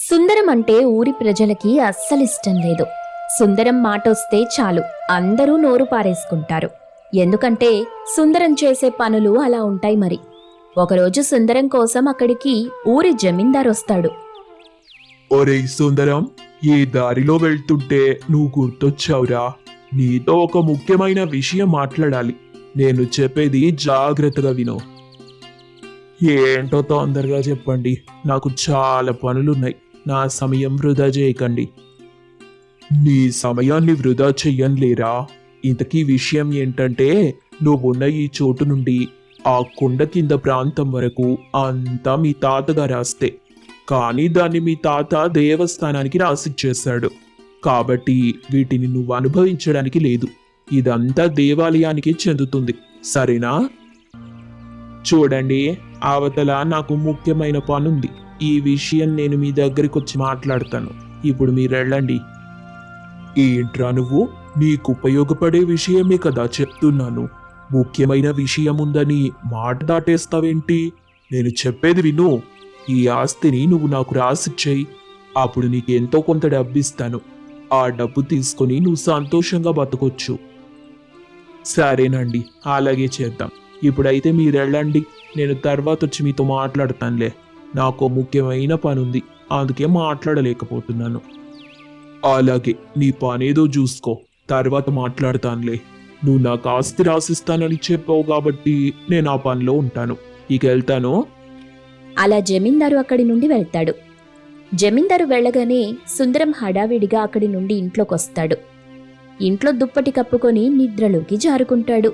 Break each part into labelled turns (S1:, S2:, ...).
S1: సుందరం అంటే ఊరి ప్రజలకి అస్సలిష్టం లేదు. సుందరం మాటొస్తే చాలు అందరూ నోరు పారేసుకుంటారు. ఎందుకంటే సుందరం చేసే పనులు అలా ఉంటాయి మరి. ఒకరోజు సుందరం కోసం అక్కడికి ఊరి జమీందారు వస్తాడు.
S2: ఒరేయ్ సుందరం, ఈ దారిలో వెళ్తుంటే నువ్వు గుర్తొచ్చావురా. నీతో ఒక ముఖ్యమైన విషయం మాట్లాడాలి. నేను చెప్పేది జాగ్రత్తగా విను. ఏంటో తొందరగా చెప్పండి, నాకు చాలా పనులున్నాయి. నా సమయం వృధా చేయకండి. నీ సమయాన్ని వృధా చెయ్యనులేరా. ఇంతకీ విషయం ఏంటంటే, నువ్వున్న ఈ చోటు నుండి ఆ కొండ కింద ప్రాంతం వరకు అంతా మీ తాతగారు రాస్తే, కానీ దాన్ని మీ తాత దేవస్థానానికి రాసిచ్చేశాడు. కాబట్టి వీటిని నువ్వు అనుభవించడానికి లేదు. ఇదంతా దేవాలయానికి చెందుతుంది, సరేనా? చూడండి, అవతల నాకు ముఖ్యమైన పనుంది. ఈ విషయం నేను మీ దగ్గరికి వచ్చి మాట్లాడతాను. ఇప్పుడు మీరు వెళ్ళండి. ఏంట్రా నువ్వు? నీకు ఉపయోగపడే విషయమే కదా చెప్తున్నాను. ముఖ్యమైన విషయం ఉందని మాట దాటేస్తావేంటి? నేను చెప్పేది విను. ఈ ఆస్తిని నువ్వు నాకు రాసిచ్చేయి. అప్పుడు నీకు ఎంతో కొంత డబ్బు ఇస్తాను. ఆ డబ్బు తీసుకొని నువ్వు సంతోషంగా బతకొచ్చు. సరేనండి, అలాగే చేద్దాం. ఇప్పుడైతే మీరు వెళ్ళండి. నేను తర్వాత వచ్చి మీతో మాట్లాడతానులే. నాకు ముఖ్యమైన పని ఉంది, అందుకే మాట్లాడలేకపోతున్నాను. అలాగే, నీ పనేదో చూసుకో, తర్వాత మాట్లాడతానులే. నువ్వు నాకు ఆస్తి రాసిస్తానని చెప్పావు కాబట్టి నేను ఆ పనిలో ఉంటాను. ఇక వెళ్తాను.
S1: అలా జమీందారు అక్కడి నుండి వెళ్తాడు. జమీందారు వెళ్ళగానే సుందరం హడావిడిగా అక్కడి నుండి ఇంట్లోకొస్తాడు. ఇంట్లో దుప్పటి కప్పుకొని నిద్రలోకి జారుకుంటాడు.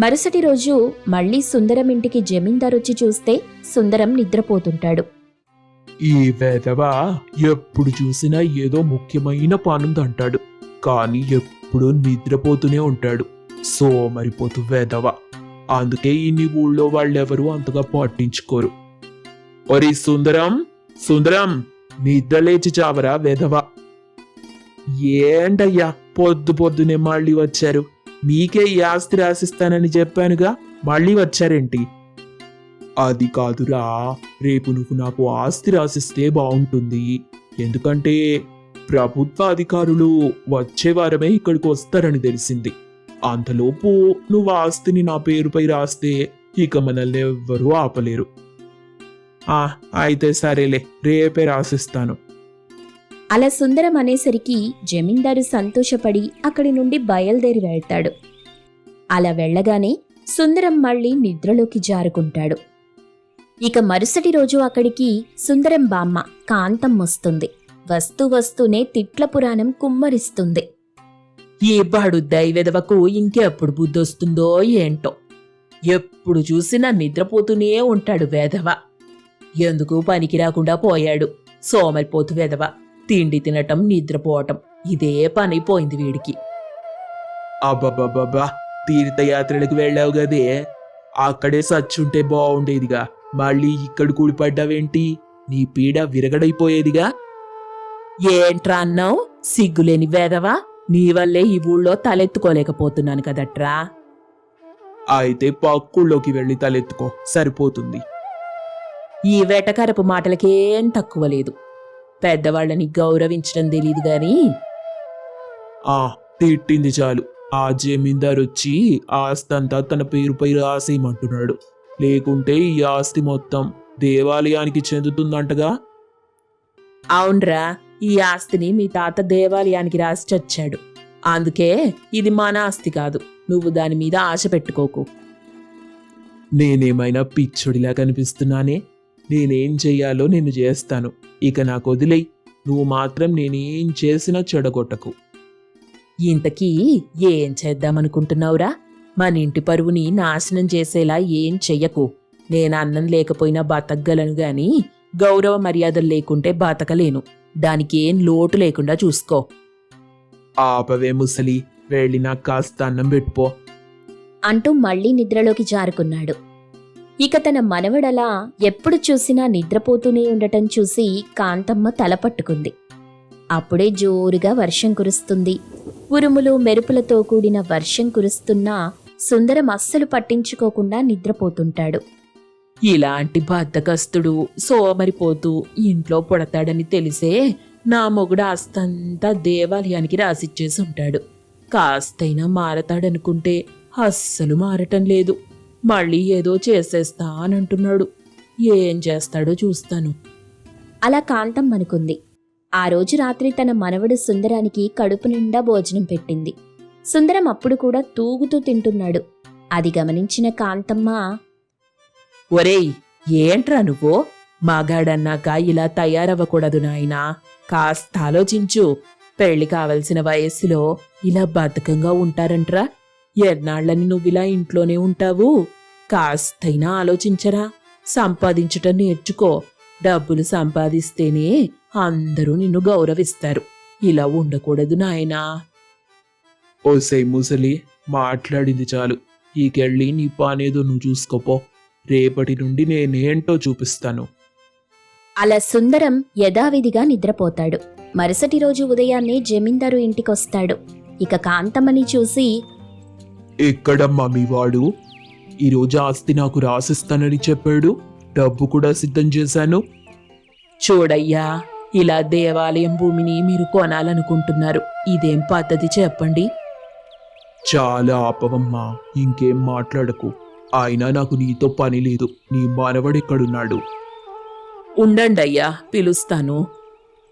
S1: మరుసటి రోజు మళ్లీ సుందరం ఇంటికి జమీందారు వచ్చి చూస్తే సుందరం నిద్రపోతుంటాడు.
S2: ఈ వెధవా ఎప్పుడు చూసినా ఏదో ముఖ్యమైన పనుందంటాడు, కానీ ఎప్పుడు నిద్రపోతూనే ఉంటాడు. సోమరిపోతు వెధవ. అందుకే ఇన్ని ఊళ్ళో వాళ్ళెవరూ అంతగా పట్టించుకోరు. ఒరే సుందరం, సుందరం, నిద్ర లేచి చావరా వెధవ. ఏంటయ్యా పొద్దు పొద్దునే మళ్ళీ వచ్చారు? మీకే ఈ ఆస్తి రాసిస్తానని చెప్పానుగా, మళ్ళీ వచ్చారేంటి? అది కాదురా, రేపు నువ్వు నాకు ఆస్తి రాసిస్తే బాగుంటుంది. ఎందుకంటే ప్రభుత్వ అధికారులు వచ్చే వారమే ఇక్కడికి వస్తారని తెలిసింది. అంతలోపు నువ్వు ఆస్తిని నా పేరుపై రాస్తే ఇక మనల్ని ఎవ్వరూ ఆపలేరు. అయితే సరేలే, రేపే రాసిస్తాను.
S1: అలా సుందరం అనేసరికి జమీందారు సంతోషపడి అక్కడి నుండి బయలుదేరి వెళ్తాడు. అలా వెళ్ళగానే సుందరం మళ్ళీ నిద్రలోకి జారుకుంటాడు. ఇక మరుసటి రోజు అక్కడికి సుందరం బామ్మ కాంతం వస్తుంది. వస్తూనే తిట్ల పురాణం కుమ్మరిస్తుంది.
S3: ఈ బడుద్దాయి వెదవకు ఇంకెప్పుడు బుద్ధొస్తుందో ఏంటో. ఎప్పుడు చూసినా నిద్రపోతూనే ఉంటాడు వెధవ. ఎందుకు పనికి రాకుండా పోయాడు. సోమరిపోతు వెధవ. తిండి తినటం, నిద్రపోవటం, ఇదే పనైపోయింది వీడికి.
S2: అబ్బబ్బబ్బబ్బా, తీర్థయాత్రలకు వెళ్ళావు గదే, అక్కడే సచ్చుంటే బాగుండేదిగా. మళ్ళీ ఇక్కడ కూలిపడ్డావేంటి? నీ పీడ విరగడైపోయేదిగా.
S3: ఏంట్రా అన్నావు? సిగ్గులేని వేదవా, నీ వల్లే ఈ ఊళ్ళో తలెత్తుకోలేకపోతున్నాను కదట్రా.
S2: అయితే పక్కుళ్ళోకి వెళ్ళి తలెత్తుకో, సరిపోతుంది.
S3: ఈ వేటకారపు మాటలకేం తక్కువ లేదు. పెద్దవాళ్ళని గౌరవించడం తెలీదు గాని.
S2: తిట్టింది చాలు. ఆ జమీందారు వచ్చి ఆస్తంతా తన పేరుపై రాసేయమంటున్నాడు. లేకుంటే ఈ ఆస్తి మొత్తం దేవాలయానికి చెందుతుందంటగా.
S3: అవునరా, ఈ ఆస్తిని మీ తాత దేవాలయానికి రాసి చచ్చాడు. అందుకే ఇది మన ఆస్తి కాదు. నువ్వు దాని మీద ఆశ పెట్టుకోకు.
S2: నేనేమైనా పిచ్చుడిలా కనిపిస్తున్నానే? నేనేం చెయ్యాలో నేను చేస్తాను. ఇక నాకు వదిలేయ్. నువ్వు మాత్రం నేనేం చేసినా చెడగొట్టకు.
S3: ఇంతకీ ఏం చేద్దామనుకుంటున్నావురా? మన ఇంటి పరువుని నాశనం చేసేలా ఏం చెయ్యకు. నేను అన్నం లేకపోయినా బతకగలను గాని గౌరవ మర్యాదలు లేకుంటే బతకలేను. దానికేం లోటు లేకుండా చూసుకో.
S2: ఆపవే ముసలి, వెళ్ళి నాకు కాస్త అన్నం పెట్టుపో
S1: అంటూ మళ్లీ నిద్రలోకి జారుకున్నాడు. ఇక తన మనవడలా ఎప్పుడు చూసినా నిద్రపోతూనే ఉండటం చూసి కాంతమ్మ తలపట్టుకుంది. అప్పుడే జోరుగా వర్షం కురుస్తుంది. ఉరుములు మెరుపులతో కూడిన వర్షం కురుస్తున్నా సుందరం అస్సలు పట్టించుకోకుండా నిద్రపోతుంటాడు.
S3: ఇలాంటి బద్ధకస్తుడు సోమరిపోతూ ఇంట్లో పుడతాడని తెలిసే నా మొగుడు ఆస్తంతా దేవాలయానికి రాసిచ్చేసి ఉంటాడు. కాస్తైనా మారతాడనుకుంటే అస్సలు మారటం లేదు. మళ్ళీ ఏదో చేసేస్తా అని అంటున్నాడు. ఏం చేస్తాడో చూస్తాను.
S1: అలా కాంతమ్మనుకుంది. ఆ రోజు రాత్రి తన మనవడు సుందరానికి కడుపు నిండా భోజనం పెట్టింది. సుందరం అప్పుడు కూడా తూగుతూ తింటున్నాడు. అది గమనించిన కాంతమ్మ,
S3: ఒరేయ్, ఏంట్రా నువ్వు? మగాడన్నాక ఇలా తయారవ్వకూడదు నాయనా. కాస్త ఆలోచించు. పెళ్లి కావలసిన వయస్సులో ఇలా బద్ధకంగా ఉంటారంట్రా. ఎన్నాళ్ళని నువ్విలా ఇంట్లోనే ఉంటావు? కాస్తైనా ఆలోచించరా. సంపాదించటం నేర్చుకో. డబ్బులు సంపాదిస్తేనే అందరూ నిన్ను గౌరవిస్తారు. ఇలా ఉండకూడదు నాయనా.
S2: ఓసై ముసలి, మాట్లాడింది చాలు. ఈకెళ్ళి నీ పానేదో నువ్వు చూసుకోపో. రేపటి నుండి నేనేంటో చూపిస్తాను.
S1: అలా సుందరం యథావిధిగా నిద్రపోతాడు. మరుసటి రోజు ఉదయాన్నే జమీందారు ఇంటికొస్తాడు. ఇక కాంతమ్మని చూసి,
S2: ఎక్కడమ్మా మీ వాడు? ఈరోజు ఆస్తి నాకు రాసిస్తానని చెప్పాడు. డబ్బు కూడా సిద్ధం చేశాను.
S3: చూడయ్యా, ఇలా దేవాలయం భూమిని మీరు కొనాలనుకుంటున్నారు. ఇదేం పద్ధతి చెప్పండి?
S2: చాలా ఆపవమ్మా, ఇంకేం మాట్లాడకు. అయినా నాకు నీతో పని లేదు. నీ మనవడెక్కడున్నాడు?
S3: ఉండండయ్యా, పిలుస్తాను.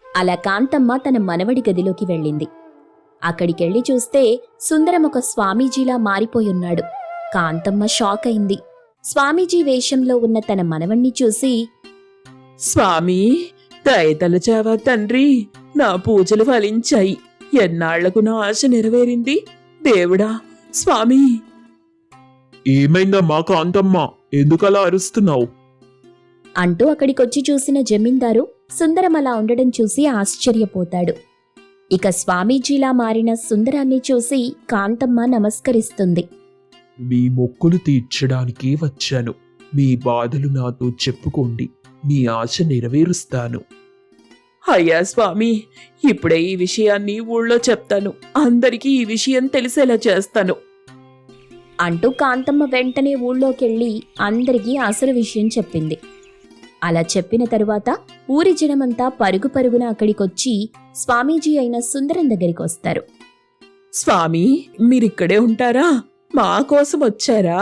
S1: అలా కాంతమ్మ తన మనవడి గదిలోకి వెళ్ళింది. అక్కడికెళ్ళి చూస్తే సుందరం ఒక స్వామీజీలా మారిపోయున్నాడు. కాంతమ్మ షాక్ అయింది. స్వామీజీ వేషంలో ఉన్న తన మనవణ్ణి చూసి,
S3: స్వామి, దయతలచావా తండ్రి? నా పూజలు ఫలించాయి. ఎన్నాళ్లకు నా ఆశ నెరవేరింది. దేవుడా, స్వామి.
S2: ఏమైందమ్మా కాంతమ్మ? ఎందుకలా అరుస్తున్నావు?
S1: అంటూ అక్కడికొచ్చి చూసిన జమీందారు సుందరం అలా ఉండడం చూసి ఆశ్చర్యపోతాడు. ఇక స్వామీజీలా మారిన సుందరాన్ని చూసి కాంతమ్మ నమస్కరిస్తుంది.
S2: మీ మొక్కులు తీర్చడానికి వచ్చాను. మీ బాధలు నాతో చెప్పుకోండి. మీ ఆశ నెరవేరుస్తాను.
S3: అయ్యా స్వామి, ఇప్పుడే ఈ విషయాన్ని ఊళ్ళో చెప్తాను. అందరికీ ఈ విషయం తెలిసేలా చేస్తాను.
S1: అంటూ కాంతమ్మ వెంటనే ఊళ్ళోకెళ్ళి అందరికీ అసలు విషయం చెప్పింది. అలా చెప్పిన తరువాత ఊరి జనమంతా పరుగు పరుగున అక్కడికొచ్చి స్వామీజీ అయిన సుందరం దగ్గరికి వస్తారు.
S3: స్వామి, మీరిక్కడే ఉంటారా? మా కోసం వచ్చారా?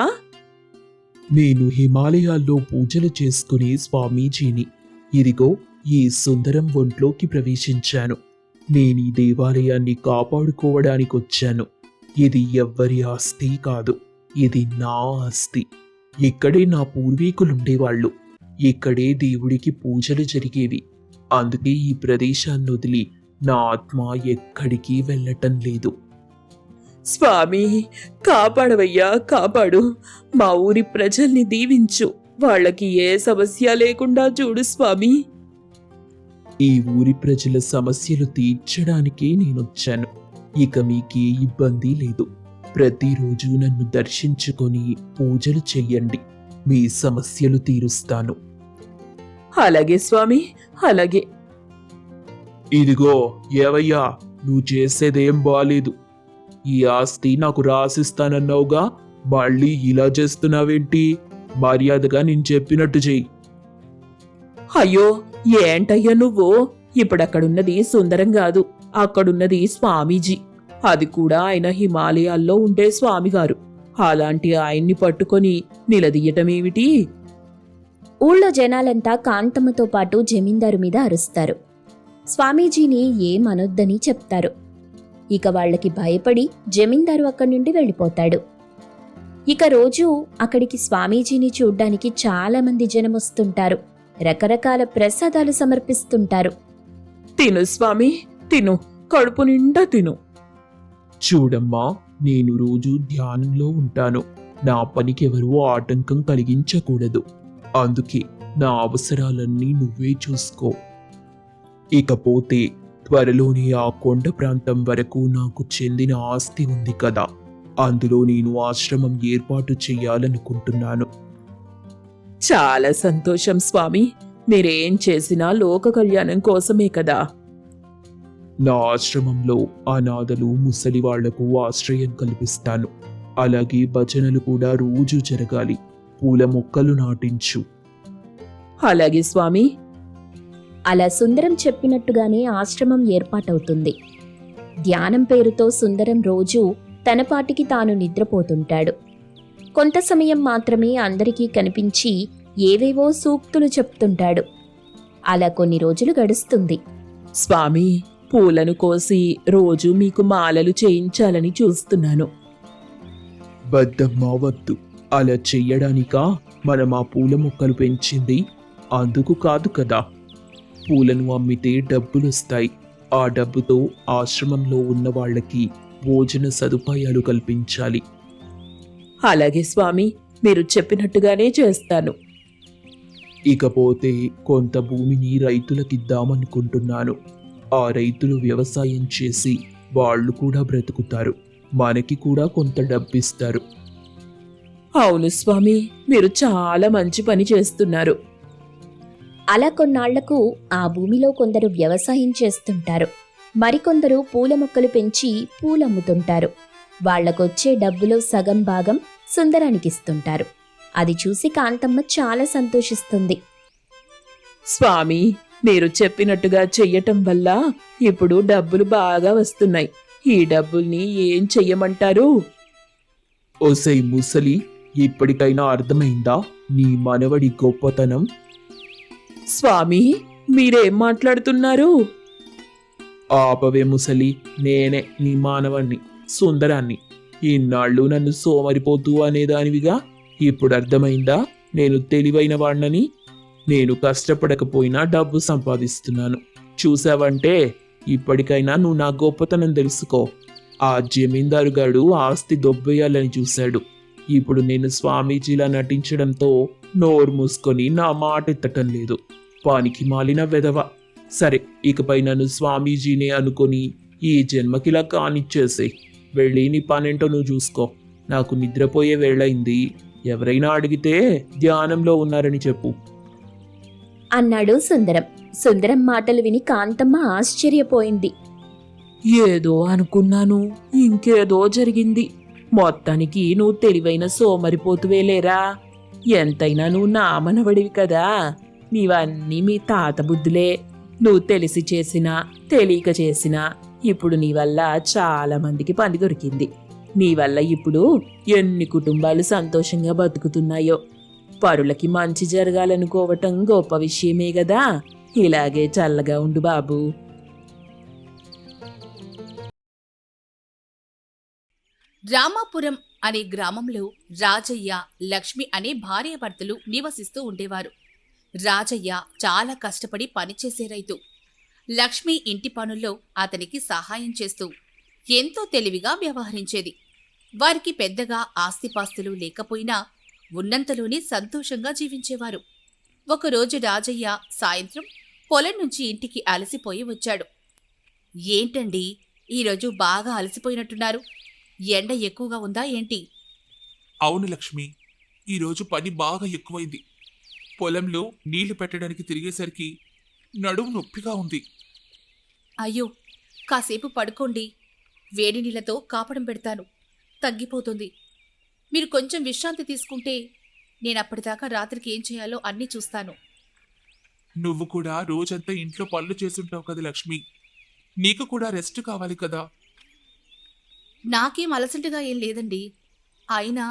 S2: నేను హిమాలయాల్లో పూజలు చేసుకునే స్వామీజీని. ఇదిగో ఈ సుందరం ఒంట్లోకి ప్రవేశించాను. నేను ఈ దేవాలయాన్ని కాపాడుకోవడానికొచ్చాను. ఇది ఎవ్వరి ఆస్తి కాదు, ఇది నా ఆస్తి. ఇక్కడే నా పూర్వీకులుండేవాళ్ళు. ఇక్కడే దేవుడికి పూజలు జరిగేవి. అందుకే ఈ ప్రదేశాన్ని వదిలి నా ఆత్మ ఎక్కడికి వెళ్ళటం లేదు.
S3: స్వామి, కాపాడవయ్యా, కాపాడు. మా ఊరి ప్రజల్ని దీవించు. వాళ్ళకి ఏ సమస్య లేకుండా చూడు స్వామి.
S2: ఈ ఊరి ప్రజల సమస్యలు తీర్చడానికే నేనొచ్చాను. ఇక మీకే ఇబ్బంది లేదు. ప్రతిరోజు నన్ను దర్శించుకొని పూజలు చెయ్యండి. మీ సమస్యలు తీరుస్తాను.
S3: అలాగే స్వామి, అలాగే.
S2: ఇదిగో ఏవయ్యా, నువ్వు చేసేదేం బాలేదు. ఈ ఆస్తి నాకు రాసిస్తానన్నావుగా, మళ్ళీ ఇలా చేస్తున్నావేంటి? మర్యాదగా నేను చెప్పినట్టు చెయ్యి.
S3: అయ్యో, ఏంటయ్యా నువ్వు? ఇప్పుడక్కడున్నది సుందరం కాదు, అక్కడున్నది స్వామీజీ. అది కూడా ఆయన హిమాలయాల్లో ఉండే స్వామిగారు. అలాంటి ఆయన్ని పట్టుకొని నిలదీయటమేమిటి?
S1: ఊళ్ళో జనాలంతా కాంతమ్మతో పాటు జమీందారు మీద అరుస్తారు. స్వామీజీని ఏమనొద్దని చెప్తారు. ఇక వాళ్ళకి భయపడి జమీందారు అక్కడి నుండి వెళ్ళిపోతాడు. ఇక రోజు అక్కడికి స్వామీజీని చూడ్డానికి చాలా మంది జనం వస్తుంటారు. రకరకాల ప్రసాదాలు సమర్పిస్తుంటారు.
S3: తిను స్వామి, తిను. కడుపు నిండా తిను.
S2: చూడమ్మా, నేను రోజు ధ్యానంలో ఉంటాను. నా పనికి ఎవరూ ఆటంకం కలిగించకూడదు. అందుకే నా అవసరాలన్నీ నువ్వే చూసుకో. ఇకపోతే త్వరలోనే ఆ కొండ ప్రాంతం వరకు నాకు చెందిన ఆస్తి ఉంది కదా, అందులో నేను ఆశ్రమం ఏర్పాటు చెయ్యాలనుకుంటున్నాను.
S3: చాలా సంతోషం స్వామి. మీరేం చేసినా లోక కళ్యాణం కోసమే కదా.
S2: నా ఆశ్రమంలో అనాథలు, ముసలి వాళ్లకు ఆశ్రయం కల్పిస్తాను. అలాగే భజనలు కూడా రోజు జరగాలి. పూల మొక్కలు నాటించు.
S3: అలాగే స్వామి.
S1: అలా సుందరం చెప్పినట్టుగానే ఆశ్రమం ఏర్పాటవుతుంది. ధ్యానం పేరుతో సుందరం రోజూ తన పాటికి తాను నిద్రపోతుంటాడు. కొంత సమయం మాత్రమే అందరికీ కనిపించి ఏవేవో సూక్తులు చెప్తుంటాడు. అలా కొన్ని రోజులు గడుస్తుంది.
S3: స్వామి, పూలను కోసి రోజు మీకు మాలలు చేయించాలని చూస్తున్నాను.
S2: బద్దమ్మా వద్దు. అలా చెయ్యడానికా మనం ఆ పూల మొక్కలు పెంచింది? అందుకు కాదు కదా. పూలను అమ్మితే డబ్బులొస్తాయి. ఆ డబ్బుతో ఆశ్రమంలో ఉన్న వాళ్ళకి భోజన సదుపాయాలు కల్పించాలి.
S3: అలాగే స్వామి, మీరు చెప్పినట్టుగానే చేస్తాను.
S2: ఇకపోతే కొంత భూమిని రైతులకిద్దామనుకుంటున్నాను. ఆ రైతులు వ్యవసాయం చేసి వాళ్ళు కూడా బ్రతుకుతారు. మనకి కూడా కొంత డబ్బిస్తారు.
S3: అవును స్వామి, మీరు చాలా మంచి పని చేస్తున్నారు.
S1: అలా కొన్నాళ్లకు ఆ భూమిలో కొందరు వ్యవసాయం చేస్తుంటారు. మరికొందరు పూల మొక్కలు పెంచి పూలమ్ముతుంటారు. వాళ్లకొచ్చే డబ్బులో సగం భాగం సుందరానికిస్తుంటారు. అది చూసి కాంతమ్మ చాలా సంతోషిస్తుంది.
S3: స్వామి, మీరు చెప్పినట్టుగా చెయ్యటం వల్ల ఇప్పుడు డబ్బులు బాగా వస్తున్నాయి. ఈ డబ్బుల్ని ఏం చెయ్యమంటారు?
S2: ఓసై ముసలి, ఇప్పటికైనా అర్థమైందా నీ మనవడి గొప్పతనం?
S3: స్వామి, మీరేం మాట్లాడుతున్నారు?
S2: ఆపవే ముసలి, నేనే నీ మానవాణ్ణి, సుందరాన్ని. ఇన్నాళ్ళు నన్ను సోమరిపోతూ అనేదానివిగా. ఇప్పుడు అర్థమైందా నేను తెలివైన వాణ్ణని? నేను కష్టపడకపోయినా డబ్బు సంపాదిస్తున్నాను. చూసావంటే ఇప్పటికైనా నువ్వు నా గొప్పతనం తెలుసుకో. ఆ జమీందారు గాడు ఆస్తి దొబ్బేయాలని చూశాడు. ఇప్పుడు నేను స్వామీజీలా నటించడంతో నోరు మూసుకొని నా మాట ఎత్తటం లేదు. పానికి మాలిన వెధవ. సరే, ఇకపై నన్ను స్వామీజీనే అనుకొని ఈ జన్మకిలా కానిచ్చేసే. వెళ్ళి నీ పనేంటో నువ్వు చూసుకో. నాకు నిద్రపోయే వేళయింది. ఎవరైనా అడిగితే ధ్యానంలో ఉన్నారని చెప్పు
S1: అన్నాడు సుందరం. సుందరం మాటలు విని కాంతమ్మ ఆశ్చర్యపోయింది.
S3: ఏదో అనుకున్నాను, ఇంకేదో జరిగింది. మొత్తానికి నువ్వు తెలివైన సోమరిపోతువేలేరా. ఎంతైనా నువ్వు నా మనవడివి కదా. నీవన్నీ మీ తాత బుద్ధులే. నువ్వు తెలిసి చేసినా తెలియక చేసినా ఇప్పుడు నీ వల్ల చాలా మందికి పని దొరికింది. నీ వల్ల ఇప్పుడు ఎన్ని కుటుంబాలు సంతోషంగా బతుకుతున్నాయో. పరులకి మంచి జరగాలనుకోవటం గొప్ప విషయమే కదా. ఇలాగే చల్లగా ఉండు బాబు.
S4: రామాపురం అనే గ్రామంలో రాజయ్య, లక్ష్మి అనే భార్యాభర్తలు నివసిస్తూ ఉండేవారు. రాజయ్య చాలా కష్టపడి పనిచేసే రైతు. లక్ష్మి ఇంటి పనుల్లో అతనికి సహాయం చేస్తూ ఎంతో తెలివిగా వ్యవహరించేది. వారికి పెద్దగా ఆస్తిపాస్తులు లేకపోయినా ఉన్నంతలోనే సంతోషంగా జీవించేవారు. ఒకరోజు రాజయ్య సాయంత్రం పొలం నుంచి ఇంటికి అలసిపోయి వచ్చాడు. ఏంటండి, ఈరోజు బాగా అలసిపోయినట్టున్నారు? ఎండ ఎక్కువగా ఉందా ఏంటి?
S5: అవును లక్ష్మి, ఈరోజు పని బాగా ఎక్కువైంది. పొలంలో నీళ్లు పెట్టడానికి తిరిగేసరికి నడుము నొప్పిగా ఉంది.
S4: అయ్యో, కాసేపు పడుకోండి. వేడి నీళ్లతో కాపడం పెడతాను, తగ్గిపోతుంది. మీరు కొంచెం విశ్రాంతి తీసుకుంటే నేనప్పటిదాకా రాత్రికి ఏం చేయాలో అన్నీ చూస్తాను.
S5: నువ్వు కూడా రోజంతా ఇంట్లో పనులు చేసుంటావు కదా లక్ష్మి. నీకు కూడా రెస్ట్ కావాలి కదా.
S4: నాకేం అలసటగా ఏం లేదండి. అయినా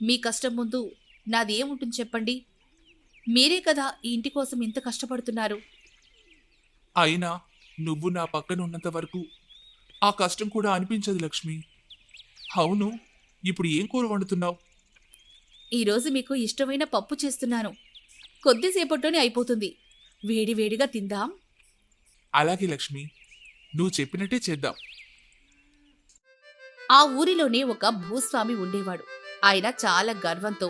S4: మీ కష్టం ముందు నాదేముంటుంది చెప్పండి. మీరే కదా ఈ ఇంటి కోసం ఇంత కష్టపడుతున్నారు.
S5: అయినా నువ్వు నా పక్కన ఉన్నంత వరకు ఆ కష్టం కూడా అనిపించదు లక్ష్మి. అవును, ఇప్పుడు ఏం కూర వండుతున్నావు?
S4: ఈరోజు మీకు ఇష్టమైన పప్పు చేస్తున్నాను. కొద్దిసేపట్లోనే అయిపోతుంది. వేడివేడిగా తిందాం.
S5: అలాగే లక్ష్మి, నువ్వు చెప్పినట్టే చేద్దాం.
S4: ఆ ఊరిలోనే ఒక భూస్వామి ఉండేవాడు. ఆయన చాలా గర్వంతో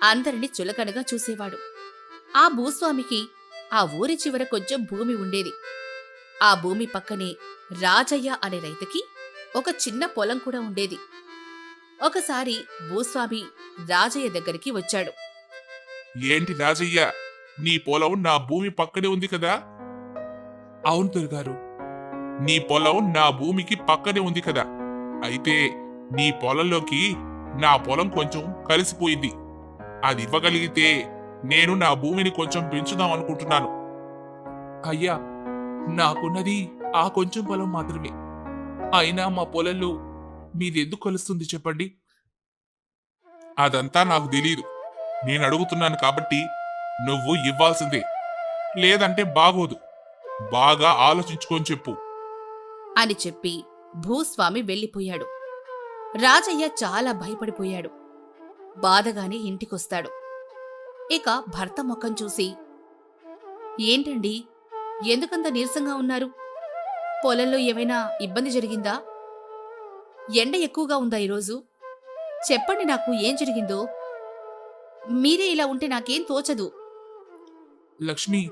S4: అందరినీ చులకనగా చూసేవాడు. ఆ భూస్వామికి ఆ ఊరి చివర కొంచెం భూమి ఉండేది. ఆ భూమి పక్కనే రాజయ్య అనే రైతుకి ఒక చిన్న పొలం కూడా ఉండేది. ఒకసారి భూస్వామి రాజయ్య దగ్గరికి వచ్చాడు.
S5: ఏంటి రాజయ్య, నీ పొలం నా భూమి పక్కనే ఉంది కదా? అవును దొరగారు, నీ పొలం నా భూమికి పక్కనే ఉంది కదా. అయితే నీ పొలంలోకి నా పొలం కొంచెం కలిసిపోయింది. అది ఇవ్వగలిగితే నేను నా భూమిని కొంచెం పెంచుదాం అనుకుంటున్నాను.
S6: అయ్యా, నాకున్నది ఆ కొంచెం పొలం మాత్రమే. అయినా మా పొలంలో మీదెందుకు కలుస్తుంది చెప్పండి?
S5: అదంతా నాకు తెలీదు. నేను అడుగుతున్నాను కాబట్టి నువ్వు ఇవ్వాల్సిందే. లేదంటే బాగోదు. బాగా ఆలోచించుకొని చెప్పు.
S4: అని చెప్పి భూస్వామి వెళ్ళిపోయాడు. రాజయ్య చాలా భయపడిపోయాడు. బాధగానే ఇంటికొస్తాడు. ఇక భర్త ముఖం చూసి, ఏంటండి, ఎందుకంత నీరసంగా ఉన్నారు? పొలంలో ఏమైనా ఇబ్బంది జరిగిందా? ఎండ ఎక్కువగా ఉందా ఈరోజు? చెప్పండి నాకు ఏం జరిగిందో. మీరే ఇలా ఉంటే నాకేం తోచదు.
S6: లక్ష్మి,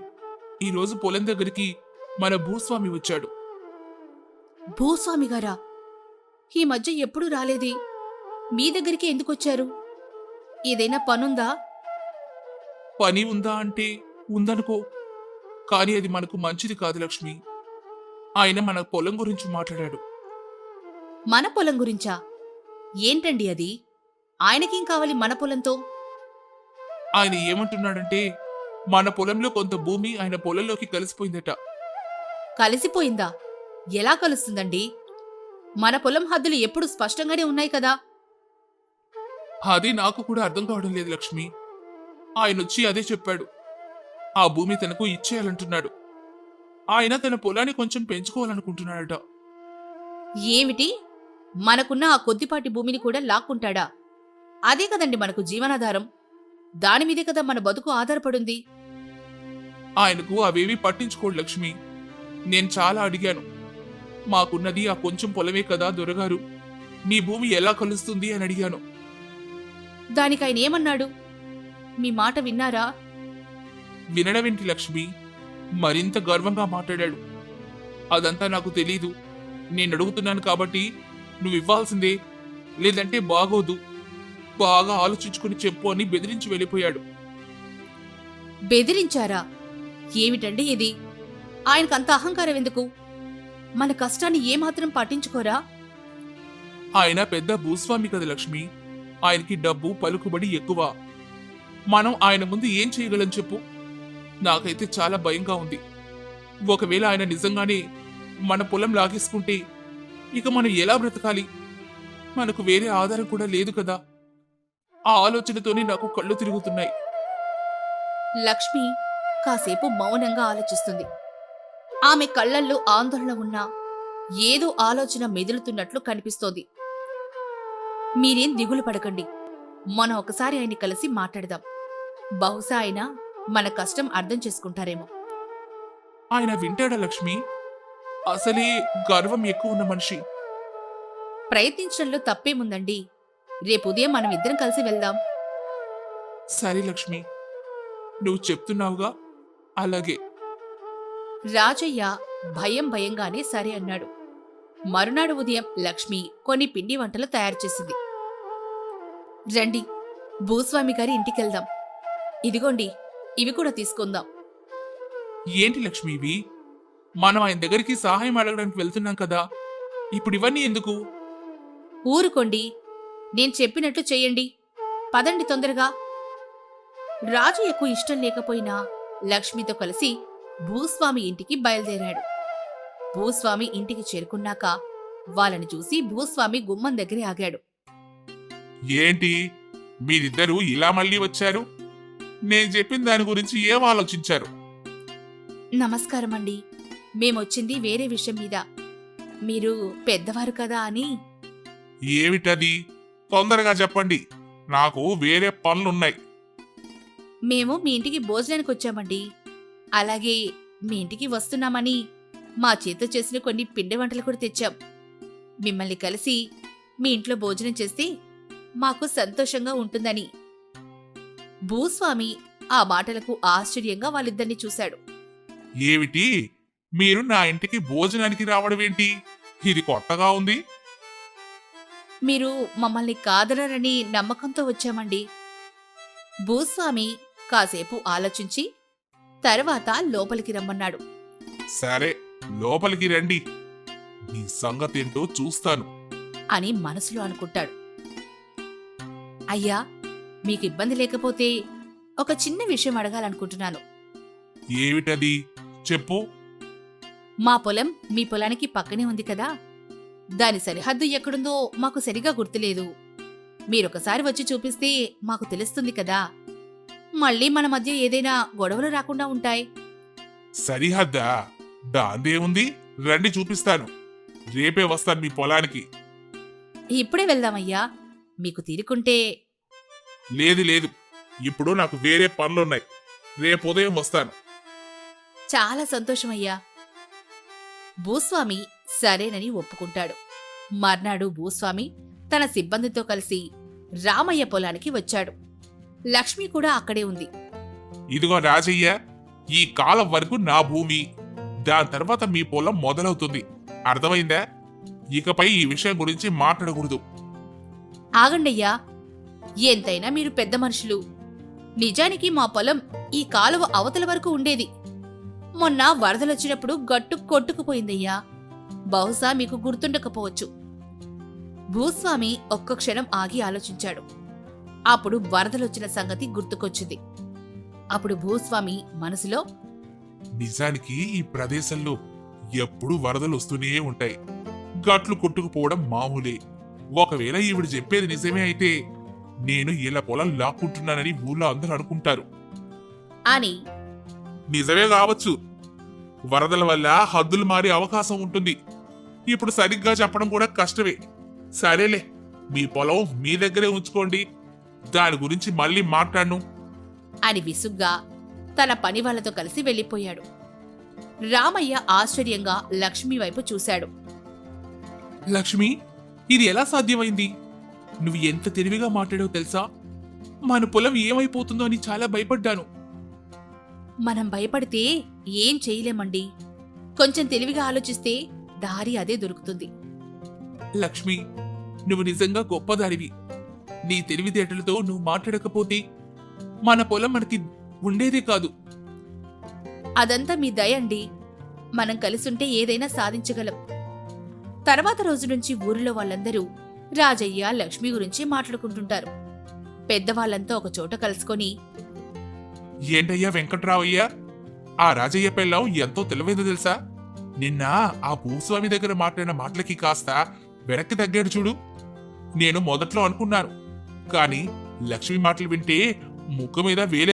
S6: ఈరోజు పొలం దగ్గరికి మన భూస్వామి వచ్చాడు.
S4: భూస్వామి గారా? ఈ మధ్య ఎప్పుడూ రాలేదే. మీ దగ్గరికి ఎందుకొచ్చారు? ఏదైనా పనుందా?
S6: పని ఉందా అంటే ఉందనుకో, కానీ అది మనకు మంచిది కాదు లక్ష్మి. ఆయన మన పొలం గురించి మాట్లాడాడు.
S4: మన పొలం గురించా? ఏంటండి అది? ఆయనకేం కావాలి మన పొలంతో?
S6: ఆయన ఏమంటున్నాడంటే మన పొలంలో కొంత భూమి ఆయన పొలంలోకి కలిసిపోయిందట.
S4: కలిసిపోయిందా? ఎలా కలుస్తుందండి? మన పొలం హద్దులు ఎప్పుడు స్పష్టంగానే ఉన్నాయి కదా.
S6: అది నాకు కూడా అర్థం కావడం లేదు లక్ష్మి. ఆయన వచ్చి అదే చెప్పాడు. ఆ భూమి తనకు ఇచ్చేయాలంటున్నాడు. ఆయన తన పొలాన్ని కొంచెం పెంచుకోవాలనుకుంటున్నాడట.
S4: ఏమిటి? మనకున్న ఆ కొద్దిపాటి భూమిని కూడా లాక్కుంటాడా? అదే కదండి మనకు జీవనాధారం. దానిమీదే కదా మన బతుకు ఆధారపడుంది.
S6: ఆయనకు అవేవి పట్టించుకోడు లక్ష్మి. నేను చాలా అడిగాను. మాకున్నది ఆ కొంచెం పొలమే కదా దొరగారు, మీ భూమి ఎలా కలుస్తుంది అని అడిగాను.
S4: దానికి ఆయన ఏమన్నాడు? మీ మాట విన్నారా?
S6: వినడమేంటి లక్ష్మి, మరింత గర్వంగా మాట్లాడాడు. అదంతా నాకు తెలీదు. నేను అడుగుతున్నాను కాబట్టి నువ్వు ఇవ్వాల్సిందే, లేదంటే బాగోదు. బాగా ఆలోచించుకుని చెప్పు అని బెదిరించి వెళ్ళిపోయాడు.
S4: బెదిరించారా? ఏమిటండి ఇది? ఆయనకంత అహంకారం ఎందుకు? మన కష్టాన్ని ఏమాత్రం పట్టించుకోరా?
S6: ఆయన పెద్ద భూస్వామి కదా లక్ష్మి. ఆయనకి డబ్బు పలుకుబడి ఎక్కువ. మనం ఆయన ముందు ఏం చేయగలం చెప్పు? నాకైతే చాలా భయంగా ఉంది. ఒకవేళ ఆయన నిజంగానే మన పొలం లాగేసుకుంటే ఇక మనం ఎలా బ్రతకాలి? మనకు వేరే ఆధారం కూడా లేదు కదా. ఆ ఆలోచనతోనే నాకు కళ్ళు తిరుగుతున్నాయి.
S4: లక్ష్మి కాసేపు మౌనంగా ఆలోచిస్తుంది. ఆమె కళ్ళల్లో ఆందోళన ఉన్నా ఏదో ఆలోచన మెదులుతున్నట్లు కనిపిస్తోంది. మీరేం దిగులు పడకండి. మనం ఒకసారి ఆయన్ని కలిసి మాట్లాడదాం. బహుశా ఆయన మన కష్టం అర్థం చేసుకుంటారేమో.
S6: ఆయన వింటాడా లక్ష్మి? అసలే గర్వం ఎక్కువ ఉన్న మనిషి.
S4: ప్రయత్నించడంలో తప్పేముందండి. రేపు ఉదయం మనం ఇద్దరం కలిసి వెళ్దాం.
S6: సరే లక్ష్మి, నువ్వు చెప్తున్నావుగా, అలాగే.
S4: రాజయ్య భయంగానే సరే అన్నాడు. మరునాడు ఉదయం లక్ష్మి కొన్ని పిండి వంటలు తయారు చేసింది. రండి, భూస్వామి గారి ఇంటికెళ్దాం. ఇదిగోండి, ఇవి కూడా తీసుకుందాం.
S6: ఏంటి లక్ష్మి ఇవి? మనం ఆయన దగ్గరికి సహాయం అడగడానికి వెళ్తున్నాం కదా, ఇప్పుడు ఇవన్నీ ఎందుకు?
S4: ఊరుకోండి, నేను చెప్పినట్లు చెయ్యండి. పదండి తొందరగా. రాజయ్యకు ఇష్టం లేకపోయినా లక్ష్మితో కలిసి భూస్వామి ఇంటికి బయలుదేరాడు. భూస్వామి ఇంటికి చేరుకున్నాక వాళ్ళని చూసి భూస్వామి గుమ్మం దగ్గరే ఆగాడు.
S5: ఏంటి మీరిద్దరూ ఇలా మళ్ళీ వచ్చారు? నేను చెప్పిన దాని గురించి ఏం ఆలోచించారు?
S4: నమస్కారమండి. మేమొచ్చింది వేరే విషయం మీద. మీరు పెద్దవారు కదా అని.
S5: ఏమిటది? తొందరగా చెప్పండి, నాకు వేరే పనులున్నాయి.
S4: మేము మీ ఇంటికి భోజనానికి వచ్చామండి. అలాగే మీ ఇంటికి వస్తున్నామని మా చేత చేసిన కొన్ని పిండి వంటలు కూడా తెచ్చాం. మిమ్మల్ని కలిసి మీ ఇంట్లో భోజనం చేస్తే మాకు సంతోషంగా ఉంటుందని. భూస్వామి ఆ మాటలకు ఆశ్చర్యంగా వాళ్ళిద్దరినీ చూశాడు.
S5: ఏమిటి, మీరు నా ఇంటికి భోజనానికి రావడం ఏంటి? ఇది కొత్తగా ఉంది.
S4: మీరు మమ్మల్ని కాదనరని నమ్మకంతో వచ్చామండి. భూస్వామి కాసేపు ఆలోచించి తర్వాత లోపలికి రమ్మన్నాడు.
S5: సరే, లోపలికి రండి. నీ సంగతేంటో చూస్తాను
S4: అని మనసులో అనుకుంటాడు. అయ్యా, మీకు ఇబ్బంది లేకపోతే ఒక చిన్న విషయం అడగాలనుకుంటున్నాను.
S5: ఏమిటది? చెప్పు.
S4: మా పొలం మీ పొలానికి పక్కనే ఉంది కదా, దాని సరిహద్దు ఎక్కడుందో మాకు సరిగా గుర్తులేదు. మీరొకసారి వచ్చి చూపిస్తే మాకు తెలుస్తుంది కదా. మళ్ళీ మన మధ్య ఏదైనా గొడవలు రాకుండా ఉంటాయి.
S5: సరిహద్దా? దాందేముంది, రండి చూపిస్తాను. రేపే వస్తాను మీ పొలానికి.
S4: ఇప్పుడే వెళ్దామయ్యా, మీకు తీరుకుంటే.
S5: లేదు లేదు, ఇప్పుడు నాకు వేరే పనులున్నాయి. రేపు ఉదయం వస్తాను.
S4: చాలా సంతోషమయ్యా. భూస్వామి సరేనని ఒప్పుకుంటాడు. మర్నాడు భూస్వామి తన సిబ్బందితో కలిసి రామయ్య పొలానికి వచ్చాడు. లక్ష్మి కూడా అక్కడే ఉంది.
S5: ఇదిగో రాజయ్య, ఈ కాలం వరకు నా భూమి, దాని తర్వాత మీ పొలం మొదలవుతుంది. అర్థమైందా? ఇకపై ఈ విషయం గురించి మాట్లాడకూడదు.
S4: ఆగండయ్యా, ఎంతైనా మీరు పెద్ద మనుషులు. నిజానికి మా పొలం ఈ కాలువ అవతల వరకు ఉండేది. మొన్న వరదలొచ్చినప్పుడు గట్టు కొట్టుకుపోయిందయ్యా. బహుశా మీకు గుర్తుండకపోవచ్చు. భూస్వామి ఒక్క క్షణం ఆగి ఆలోచించాడు. అప్పుడు వరదలొచ్చిన సంగతి గుర్తుకొచ్చింది. అప్పుడు భూస్వామి మనసులో,
S5: నిజానికి ఈ ప్రదేశంలో ఎప్పుడూ వరదలు వస్తూనే ఉంటాయి. గట్లు కొట్టుకుపోవడం మామూలే. ఒకవేళ ఈవిడ చెప్పేది నిజమే అయితే నేను ఇలా పొలం లాక్కుంటున్నానని ఊళ్ళో అందరూ అనుకుంటారు.
S4: అని.
S5: నిజమే కావచ్చు. వరదల వల్ల హద్దులు మారే అవకాశం ఉంటుంది. ఇప్పుడు సరిగ్గా చెప్పడం కూడా కష్టమే. సరేలే, మీ పొలం మీ దగ్గరే ఉంచుకోండి. దాని గురించి మళ్ళీ మాట్లాడను
S4: అని విసుగ్గా తన పని వాళ్లతో కలిసి వెళ్ళిపోయాడు. రామయ్య ఆశ్చర్యంగా లక్ష్మి వైపు చూశాడు.
S6: లక్ష్మి, ఇది ఎలా సాధ్యమైంది? నువ్వు ఎంత తెలివిగా మాట్లాడావో తెలుసా? మన పొలం ఏమైపోతుందో అని చాలా భయపడ్డాను.
S4: మనం భయపడితే ఏం చేయలేమండి. కొంచెం తెలివిగా ఆలోచిస్తే దారి అదే దొరుకుతుంది.
S6: లక్ష్మి, నువ్వు నిజంగా గొప్పదానివి. నీ తెలివితేటలతో నువ్వు మాట్లాడకపోతే మన పొలం మనకి ఉండేదే కాదు.
S4: అదంతా మీ దయ అండి. మనం కలిసుంటే ఏదైనా సాధించగలం. తర్వాత రోజు నుంచి ఊరిలో వాళ్ళందరూ రాజయ్య, లక్ష్మి గురించి మాట్లాడుకుంటుంటారు. పెద్దవాళ్లంతా ఒక చోట కలుసుకొని,
S5: ఏంటయ్యా వెంకట్రావయ్య, ఆ రాజయ్య పెళ్ళం ఎంతో తెలివైందో తెలుసా? నిన్న ఆ భూస్వామి దగ్గర మాట్లాడిన మాటలకి కాస్త వెనక్కి తగ్గాడు చూడు. నేను మొదట్లో అనుకున్నాను, కానీ లక్ష్మి మాటలు వింటే ముక్కు మీద వేలే